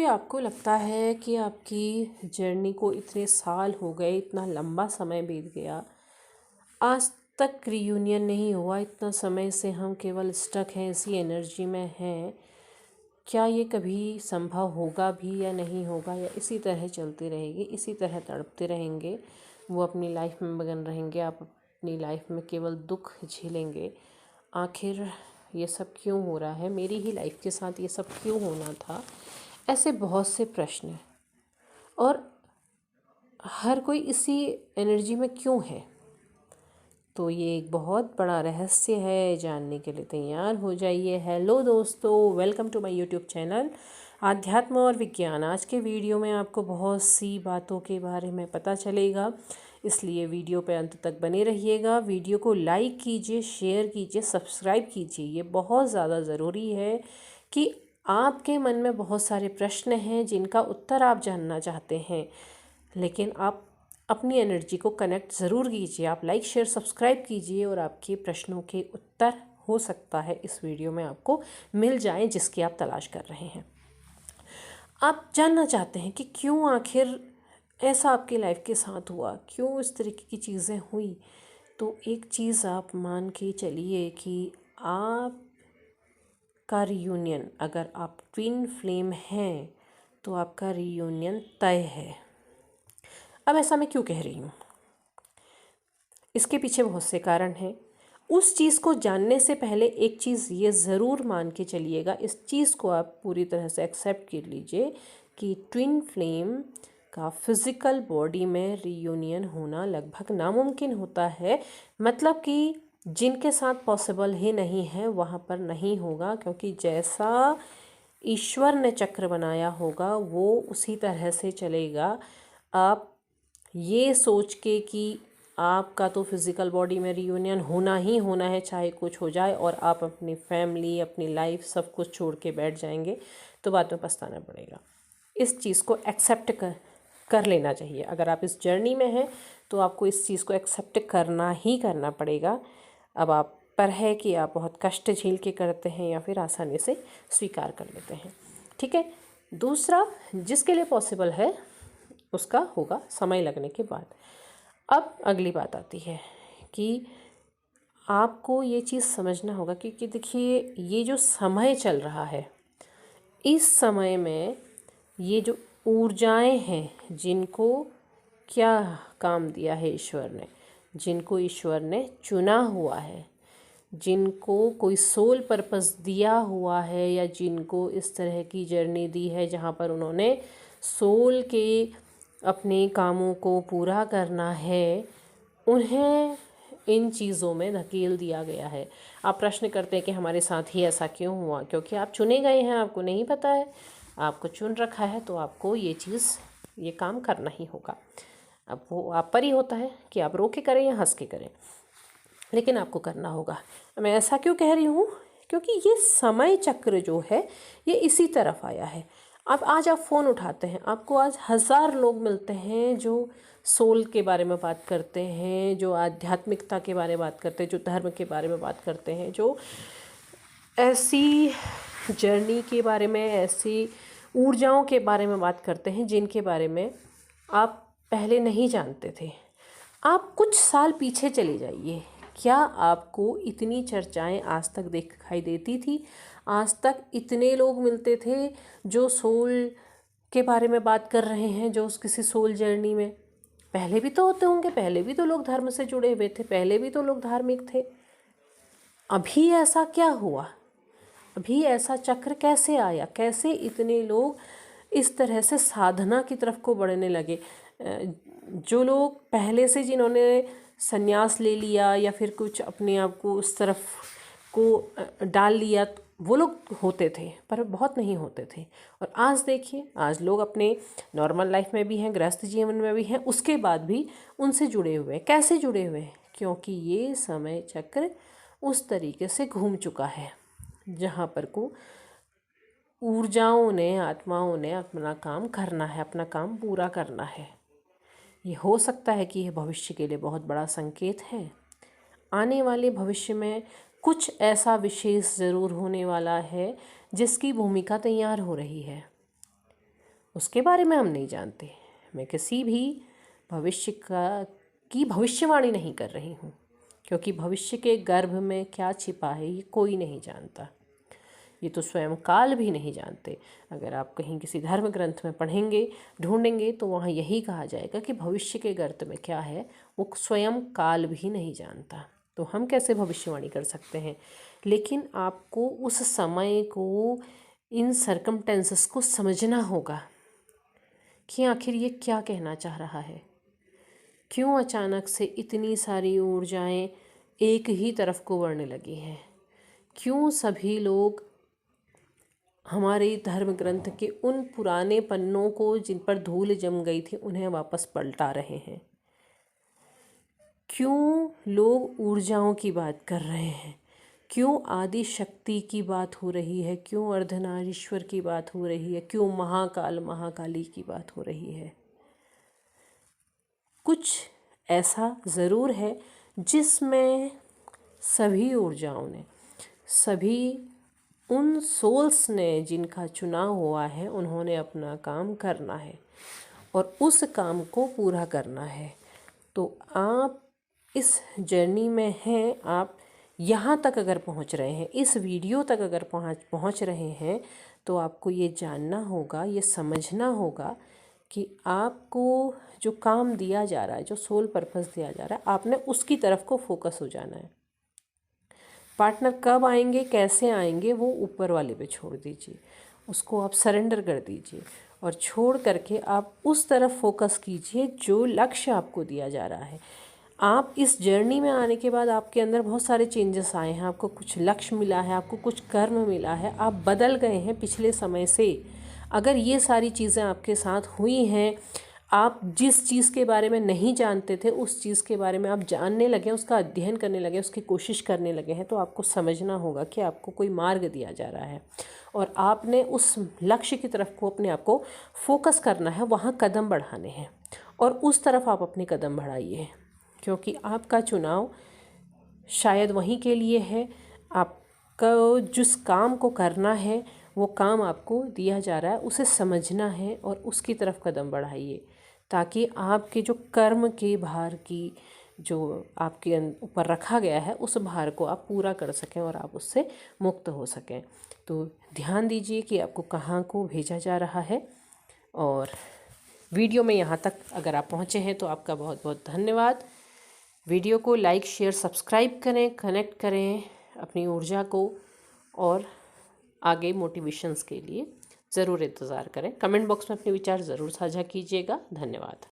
आपको लगता है कि आपकी जर्नी को इतने साल हो गए, इतना लंबा समय बीत गया, आज तक रियूनियन नहीं हुआ, इतना समय से हम केवल स्टक हैं, इसी एनर्जी में हैं, क्या ये कभी संभव होगा भी या नहीं होगा, या इसी तरह चलती रहेगी, इसी तरह तड़पते रहेंगे, वो अपनी लाइफ में मगन रहेंगे, आप अपनी लाइफ में केवल दुख झेलेंगे। आखिर ये सब क्यों हो रहा है, मेरी ही लाइफ के साथ ये सब क्यों होना था? ऐसे बहुत से प्रश्न हैं और हर कोई इसी एनर्जी में क्यों है। तो ये एक बहुत बड़ा रहस्य है, जानने के लिए तैयार हो जाइए। हेलो दोस्तों, welcome to my YouTube channel आध्यात्म और विज्ञान। आज के वीडियो में आपको बहुत सी बातों के बारे में पता चलेगा, इसलिए वीडियो पे अंत तक बने रहिएगा। वीडियो को लाइक कीजिए, शेयर कीजिए, सब्सक्राइब कीजिए। ये बहुत ज़्यादा ज़रूरी है कि आपके मन में बहुत सारे प्रश्न हैं जिनका उत्तर आप जानना चाहते हैं, लेकिन आप अपनी एनर्जी को कनेक्ट ज़रूर कीजिए। आप लाइक शेयर सब्सक्राइब कीजिए और आपके प्रश्नों के उत्तर हो सकता है इस वीडियो में आपको मिल जाएं जिसकी आप तलाश कर रहे हैं। आप जानना चाहते हैं कि क्यों आखिर ऐसा आपकी लाइफ के साथ हुआ, क्यों इस तरीके की चीज़ें हुई। तो एक चीज़ आप मान के चलिए कि आप का रियूनियन, अगर आप ट्विन फ्लेम हैं तो आपका रियूनियन तय है। अब ऐसा मैं क्यों कह रही हूँ, इसके पीछे बहुत से कारण हैं। उस चीज़ को जानने से पहले एक चीज़ ये ज़रूर मान के चलिएगा, इस चीज़ को आप पूरी तरह से एक्सेप्ट कर लीजिए कि ट्विन फ्लेम का फिज़िकल बॉडी में रियूनियन होना लगभग नामुमकिन होता है। मतलब कि जिनके साथ पॉसिबल ही नहीं है वहाँ पर नहीं होगा, क्योंकि जैसा ईश्वर ने चक्र बनाया होगा वो उसी तरह से चलेगा। आप ये सोच के कि आपका तो फिज़िकल बॉडी में रियूनियन होना ही होना है, चाहे कुछ हो जाए, और आप अपनी फैमिली, अपनी लाइफ सब कुछ छोड़ के बैठ जाएंगे, तो बाद में पछताना पड़ेगा। इस चीज़ को एक्सेप्ट कर लेना चाहिए। अगर आप इस जर्नी में हैं तो आपको इस चीज़ को एक्सेप्ट करना ही करना पड़ेगा। अब आप पर है कि आप बहुत कष्ट झेल के करते हैं या फिर आसानी से स्वीकार कर लेते हैं। ठीक है। दूसरा, जिसके लिए पॉसिबल है उसका होगा समय लगने के बाद। अब अगली बात आती है कि आपको ये चीज़ समझना होगा, क्योंकि देखिए ये जो समय चल रहा है, इस समय में ये जो ऊर्जाएं हैं, जिनको क्या काम दिया है ईश्वर ने, जिनको ईश्वर ने चुना हुआ है, जिनको कोई सोल पर्पस दिया हुआ है, या जिनको इस तरह की जर्नी दी है जहाँ पर उन्होंने सोल के अपने कामों को पूरा करना है, उन्हें इन चीज़ों में धकेल दिया गया है। आप प्रश्न करते हैं कि हमारे साथ ही ऐसा क्यों हुआ? क्योंकि आप चुने गए हैं, आपको नहीं पता है, आपको चुन रखा है, तो आपको ये चीज़, ये काम करना ही होगा। अब वो आप पर ही होता है कि आप रो के करें या हंस के करें, लेकिन आपको करना होगा। मैं ऐसा क्यों कह रही हूँ, क्योंकि ये समय चक्र जो है ये इसी तरफ आया है। अब आज आप फ़ोन उठाते हैं, आपको आज 1000 लोग मिलते हैं जो सोल के बारे में बात करते हैं, जो आध्यात्मिकता के बारे में बात करते हैं, जो धर्म के बारे में बात करते हैं, जो ऐसी जर्नी के बारे में, ऐसी ऊर्जाओं के बारे में बात करते हैं जिनके बारे में आप पहले नहीं जानते थे। आप कुछ साल पीछे चले जाइए, क्या आपको इतनी चर्चाएं आज तक दिखाई देती थी? आज तक इतने लोग मिलते थे जो सोल के बारे में बात कर रहे हैं, जो किसी सोल जर्नी में? पहले भी तो होते होंगे, पहले भी तो लोग धर्म से जुड़े हुए थे, पहले भी तो लोग धार्मिक थे। अभी ऐसा क्या हुआ? अभी ऐसा चक्र कैसे आया? कैसे इतने लोग इस तरह से साधना की तरफ को बढ़ने लगे? जो लोग पहले से, जिन्होंने संन्यास ले लिया या फिर कुछ अपने आप को उस तरफ को डाल लिया, वो लोग होते थे, पर बहुत नहीं होते थे। और आज देखिए, आज लोग अपने नॉर्मल लाइफ में भी हैं, गृहस्थ जीवन में भी हैं, उसके बाद भी उनसे जुड़े हुए हैं। कैसे जुड़े हुए हैं? क्योंकि ये समय चक्र उस तरीके से घूम चुका है जहाँ पर को ऊर्जाओं ने, आत्माओं ने अपना काम करना है, अपना काम पूरा करना है। ये हो सकता है कि यह भविष्य के लिए बहुत बड़ा संकेत है। आने वाले भविष्य में कुछ ऐसा विशेष ज़रूर होने वाला है जिसकी भूमिका तैयार हो रही है। उसके बारे में हम नहीं जानते। मैं किसी भी भविष्य की भविष्यवाणी नहीं कर रही हूँ, क्योंकि भविष्य के गर्भ में क्या छिपा है ये कोई नहीं जानता। ये तो स्वयं काल भी नहीं जानते। अगर आप कहीं किसी धर्म ग्रंथ में पढ़ेंगे, ढूंढेंगे, तो वहाँ यही कहा जाएगा कि भविष्य के गर्त में क्या है वो स्वयं काल भी नहीं जानता। तो हम कैसे भविष्यवाणी कर सकते हैं? लेकिन आपको उस समय को, इन सर्कमटेंसेस को समझना होगा कि आखिर ये क्या कहना चाह रहा है। क्यों अचानक से इतनी सारी ऊर्जाएं एक ही तरफ को बढ़ने लगी हैं? क्यों सभी लोग हमारे धर्म ग्रंथ के उन पुराने पन्नों को, जिन पर धूल जम गई थी, उन्हें वापस पलटा रहे हैं? क्यों लोग ऊर्जाओं की बात कर रहे हैं? क्यों आदि शक्ति की बात हो रही है? क्यों अर्धनारीश्वर की बात हो रही है? क्यों महाकाल महाकाली की बात हो रही है? कुछ ऐसा ज़रूर है जिसमें सभी ऊर्जाओं ने, सभी उन सोल्स ने जिनका चुनाव हुआ है, उन्होंने अपना काम करना है और उस काम को पूरा करना है। तो आप इस जर्नी में हैं, आप यहाँ तक अगर पहुँच रहे हैं, इस वीडियो तक अगर पहुँच रहे हैं, तो आपको ये जानना होगा, ये समझना होगा कि आपको जो काम दिया जा रहा है, जो सोल पर्पस दिया जा रहा है, आपने उसकी तरफ को फोकस हो जाना है। पार्टनर कब आएंगे, कैसे आएंगे, वो ऊपर वाले पे छोड़ दीजिए, उसको आप सरेंडर कर दीजिए और छोड़ करके आप उस तरफ फोकस कीजिए जो लक्ष्य आपको दिया जा रहा है। आप इस जर्नी में आने के बाद आपके अंदर बहुत सारे चेंजेस आए हैं, आपको कुछ लक्ष्य मिला है, आपको कुछ कर्म मिला है, आप बदल गए हैं पिछले समय से। अगर ये सारी चीज़ें आपके साथ हुई हैं, आप जिस चीज़ के बारे में नहीं जानते थे उस चीज़ के बारे में आप जानने लगे, उसका अध्ययन करने लगे, उसकी कोशिश करने लगे हैं, तो आपको समझना होगा कि आपको कोई मार्ग दिया जा रहा है और आपने उस लक्ष्य की तरफ को, अपने आप को फोकस करना है, वहाँ कदम बढ़ाने हैं और उस तरफ आप अपने कदम बढ़ाइए, क्योंकि आपका चुनाव शायद वहीं के लिए है। आपका जिस काम को करना है वो काम आपको दिया जा रहा है, उसे समझना है और उसकी तरफ कदम बढ़ाइए, ताकि आपके जो कर्म के भार की, जो आपके ऊपर रखा गया है, उस भार को आप पूरा कर सकें और आप उससे मुक्त हो सकें। तो ध्यान दीजिए कि आपको कहाँ को भेजा जा रहा है। और वीडियो में यहाँ तक अगर आप पहुँचे हैं तो आपका बहुत बहुत धन्यवाद। वीडियो को लाइक, शेयर, सब्सक्राइब करें, कनेक्ट करें अपनी ऊर्जा को और आगे मोटिवेशंस के लिए ज़रूर इंतज़ार करें। कमेंट बॉक्स में अपने विचार ज़रूर साझा कीजिएगा। धन्यवाद।